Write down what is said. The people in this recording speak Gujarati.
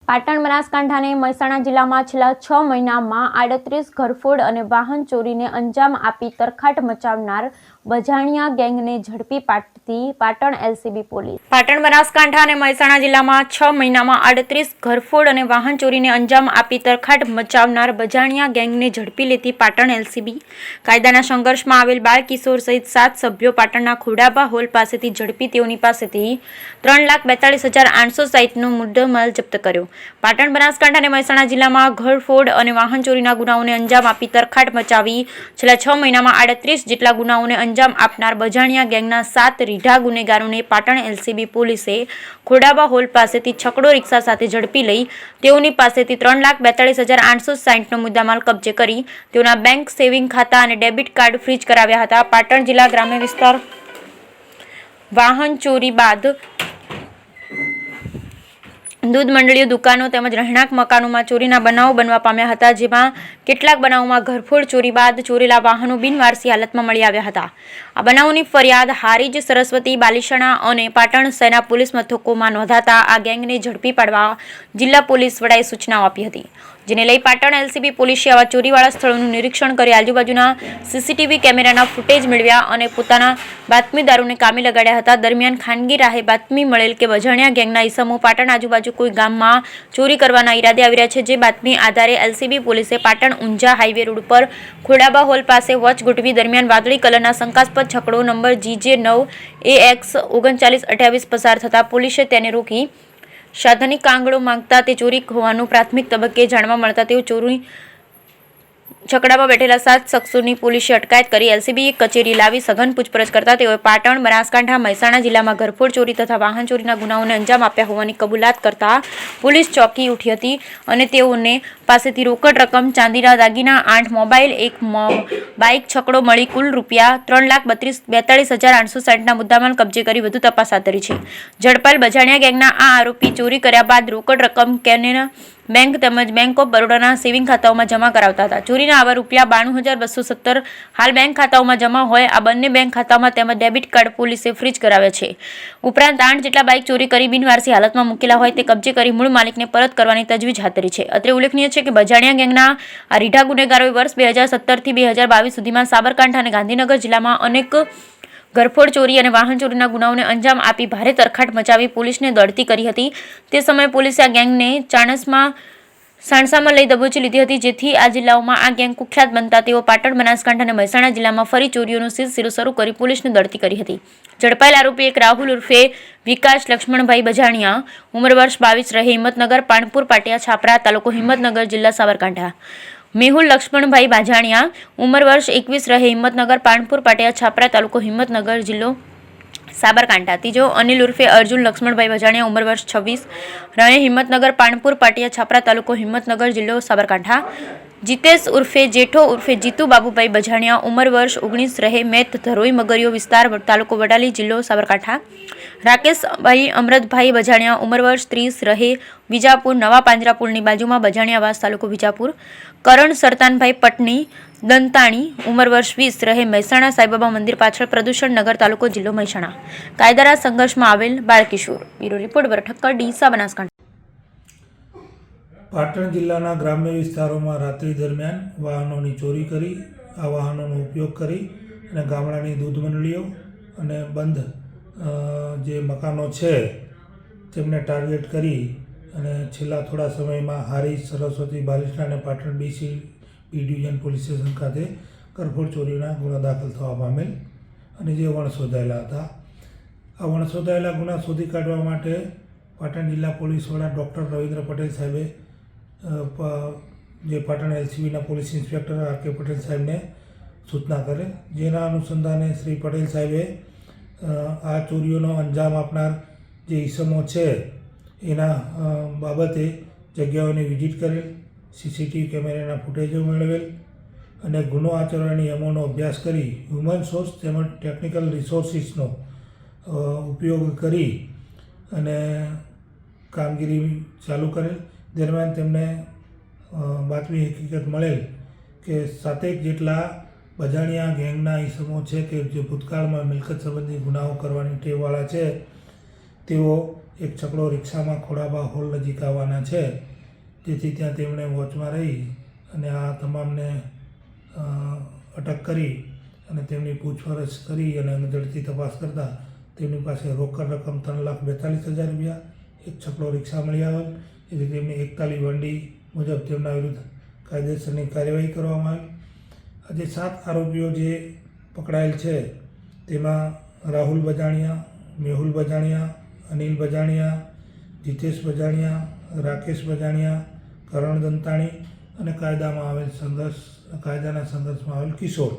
પાટણ બનાસકાંઠાને મહેસાણા જિલ્લામાં છેલ્લા 6 મહિનામાં 38 ઘરફોડ અને વાહન ચોરીને અંજામ આપી તરખાટ મચાવનાર બજાણિયા ગેંગને ઝડપી પાડતી પાટણ એલસીબી પોલીસ। પાટણ બનાસકાંઠા અને મહેસાણા જિલ્લામાં 6 મહિનામાં 38 ઘરફોડ અને વાહન ચોરીને અંજામ આપી તરખાટ મચાવનાર બજાણિયા ગેંગને ઝડપી લેતી પાટણ એલસીબી કાયદાના સંઘર્ષમાં આવેલ બાળ કિશોર સહિત 7 સભ્યો પાટણના ખોડાબા હોલ પાસેથી ઝડપી તેઓની પાસેથી 3,42,860નો મુદ્દામાલ જપ્ત કર્યો। પાટણ બનાસકાંઠા અને મહેસાણા જિલ્લામાં ઘરફોડ અને વાહન ચોરીના ગુનાઓને અંજામ આપી તરખાટ મચાવી છેલ્લા 6 મહિનામાં 38 જેટલા ગુનાઓને અંજામ આપનાર બજાણિયા ગેંગના 7 રીઢા ગુનેગારોને પાટણ એલસીબી પોલીસે ખોડાબા હોલ પાસેથી છકડો રિક્ષા સાથે ઝડપી લઈ તેઓની પાસેથી 3,42,860નો મુદ્દામાલ કબજે કરી તેઓના બેંક સેવિંગ ખાતા અને ડેબિટ કાર્ડ ફ્રીઝ કરાવ્યા હતા। પાટણ જિલ્લા ગ્રામ્ય વિસ્તાર વાહન ચોરી બાદ દૂધ મંડળીઓ, દુકાનો તેમજ રહેણાંક મકાનોમાં ચોરીના બનાવો બનવા પામ્યા હતા, જેમાં કેટલાક બનાવોમાં ઘરફોડ ચોરી બાદ ચોરેલા વાહનો બિનવારસી હાલતમાં મળી આવ્યા હતા। આ બનાવોની ફરિયાદ હારીજ, સરસ્વતી, બાલીસણા અને પાટણ શહેરના પોલીસ મથકોમાં નોંધાતા આ ગેંગને ઝડપી પાડવા જિલ્લા પોલીસ વડાએ સૂચનાઓ આપી હતી, જેને લઈ પાટણ એલસીબી પોલીસે આવા ચોરીવાળા સ્થળોનું નિરીક્ષણ કરી આજુબાજુના સીસીટીવી કેમેરાના ફૂટેજ મેળવ્યા અને પોતાના બાતમીદારોને કામે લગાડ્યા હતા। દરમિયાન ખાનગી રાહે બાતમી મળેલ કે બજાણિયા ગેંગના ઈસમો પાટણ આજુબાજુ કોઈ ગામમાં ચોરી કરવાના ઈરાદે આવી રહ્યા છે, જે બાતમી આધારે એલસીબી પોલીસે પાટણ ઊંઝા હાઈવે રોડ પર ખોડાબા હોલ પાસે વોચ ગોઠવી દરમિયાન વાદળી કલરના શંકાસ્પદ છકડો નંબર GJ9AX 3928 પસાર થતા પોલીસે તેને રોકી સાધનિક કાંગડો માંગતા તે ચોરી હોવાનું પ્રાથમિક તબક્કે જાણવા મળતા તેઓ ચોરી છકડામાં બેઠેલા 7 શખ્સોની પોલીસે અટકાયત કરી એલસીબી કચેરી લાવી સઘન પૂછપરછ કરતા તેઓએ પાટણ, બનાસકાંઠા, મહેસાણા જિલ્લામાં ઘરફોડ ચોરી તથા વાહન ચોરીના ગુનાઓને અંજામ આપ્યા હોવાની કબૂલાત કરતા પોલીસ ચોંકી ઉઠી હતી અને તેઓને પાસેથી રોકડ રકમ, ચાંદીના દાગીના, 8 મોબાઈલ, 1 બાઇક, છકડો મળી કુલ રૂપિયા 3,42,860ના મુદ્દામાલ કબજે કરી વધુ તપાસ હાથ ધરી છે। ઝડપાયેલ બજાણિયા ગેંગના આ આરોપી ચોરી કર્યા બાદ રોકડ રકમ કેનેરા બેંક તેમજ બેંક ઓફ બરોડાના સેવિંગ ખાતાઓમાં જમા કરાવતા હતા। ચોરીના આવા રૂપિયા 92,270 હાલ બેંક ખાતાઓમાં જમા હોય આ બંને બેંક ખાતામાં તેમજ ડેબિટ કાર્ડ પોલીસે ફ્રીઝ કરાવ્યા છે। ઉપરાંત 8 જેટલા બાઇક ચોરી કરી બિનવારસી હાલતમાં મૂકેલા હોય તે કબજે કરી મૂળ માલિકને પરત કરવાની તજવીજ હાથ ધરી છે। અત્રે ઉલ્લેખનીય છે કે બજાણિયા ગેંગના આ રીઢા ગુનેગારોએ વર્ષ 2017થી 2022 સુધીમાં સાબરકાંઠા અને ગાંધીનગર જિલ્લામાં અનેક ઘરફોડ ચોરી અને વાહન ચોરીના ગુનાઓને અંજામ આપી ભારે તરખાટ મચાવી પોલીસને દોડતી કરી હતી। તે સમયે પોલીસે આ ગેંગને સાણસામાં લઈ દબોચી લીધી હતી, જેથી આ જિલ્લાઓમાં આ ગેંગ કુખ્યાત બનતા તેઓ પાટણ, બનાસકાંઠા અને મહેસાણા જિલ્લામાં ફરી ચોરીઓનો સિલસિલો શરૂ કરી પોલીસને દોડતી કરી હતી। ઝડપાયેલ આરોપી એક રાહુલ ઉર્ફે વિકાસ લક્ષ્મણભાઈ બજાણિયા, ઉંમર વર્ષ 22, રહે હિંમતનગર, પાણપુર પાટિયા છાપરા, તાલુકો હિંમતનગર, જિલ્લા સાબરકાંઠા। મેહુલ લક્ષ્મણભાઈ બાજાણિયા, ઉંમર વર્ષ 21, રહે હિંમતનગર, પાણપુર પાટિયા છાપરા, તાલુકો હિંમતનગર, જિલ્લો સાબરકાંઠા। ત્રીજો અનિલ ઉર્ફે અર્જુન લક્ષ્મણભાઈ બજાણિયા, ઉંમર વર્ષ 26, રહે હિંમતનગર, પાણપુર પાટિયા છાપરા, તાલુકો હિંમતનગર, જિલ્લો સાબરકાંઠા। જીતેશ ઉર્ફે જેઠો ઉર્ફે જીતુ બાબુભાઈ બજાણિયા, ઉંમર વર્ષ 19, રહે મેથ ધરોઈ મગરિયો વિસ્તાર, તાલુકો વડાલી, જિલ્લો સાબરકાંઠા। રાકેશભાઈ અમરતભાઈ બજાણિયા, ઉંમર વર્ષ 30, રહે વિજાપુર, નવા પાંજરાપુરની બાજુમાં બજાણિયાવાસ, તાલુકો વિજાપુર। કરણ સરતાનભાઈ પટણી દંતાણી, ઉંમર વર્ષ 20, રહે મહેસાણા સાંઈબાબા મંદિર પાછળ, પ્રદૂષણ નગર, તાલુકો જિલ્લો મહેસાણા। કાયદાના સંઘર્ષમાં આવેલ બાળકિશોર। Bureau report Thakkar, Deesa, Banaskantha. પાટણ જિલ્લાના ગ્રામ્ય વિસ્તારોમાં રાત્રિ દરમિયાન વાહનોની ચોરી કરી આ વાહનોનો ઉપયોગ કરી અને ગામડાની દૂધ મંડળીઓ અને બંધ જે મકાનો છે તેમને ટાર્ગેટ કરી અને છેલ્લા થોડા સમયમાં હારીજ, સરસ્વતી, બાલીસણા અને Patan B division police station ખાતે ઘરફોડ ચોરીના ગુના દાખલ થવા પામેલ અને જે વણશોધાયેલા હતા। આ વણશોધાયેલા ગુના શોધી કાઢવા માટે પાટણ જિલ્લા પોલીસ વડા ડૉક્ટર રવિન્દ્ર પટેલ સાહેબે જે પાટણ એલસીબીના પોલીસ ઇન્સ્પેક્ટર આર.કે. પટેલ સાહેબને સૂચના કરે, જેના અનુસંધાને શ્રી પટેલ સાહેબે આ ચોરીઓનો અંજામ આપનાર જે ઈસમો છે એના બાબતે જગ્યાઓની વિઝિટ કરેલ, સીસીટીવી કેમેરાના ફૂટેજો મેળવેલ અને ગુનો આચરણના નિયમોનો અભ્યાસ કરી હ્યુમન સોર્સ તેમજ ટેકનિકલ રિસોર્સિસનો ઉપયોગ કરી અને કામગીરી ચાલુ કરેલ। દરમિયાન તેમને બાતમી હકીકત મળેલ કે 7 જેટલા બજાણિયા ગેંગના ઈસમો છે કે જે ભૂતકાળમાં મિલકત સંબંધી ગુનાઓ કરવાની ટેવવાળા છે, તેઓ એક છકડો રિક્ષામાં ખોડાબા હોલ નજીક આવવાના છે, જેથી ત્યાં તેમણે વોચમાં રહી અને આ તમામને અટક કરી અને તેમની પૂછપરછ કરી અને ઝડપથી તપાસ કરતાં તેમની પાસે રોકડ રકમ 3,42,000 રૂપિયા, એક છકડો રિક્ષા મળી આવેલ, જેથી તેમની 41 વંડી મુજબ તેમના વિરુદ્ધ કાયદેસરની કાર્યવાહી કરવામાં આવી. આજે 7 આરોપીઓ જે પકડાયેલ છે તેમાં રાહુલ બજાણિયા, મેહુલ બજાણિયા, અનિલ બજાણિયા, જીતેશ બજાણિયા, રાકેશ બજાણિયા, કરણ દંતાણી અને કાયદાના સંઘર્ષમાં આવેલ કિશોર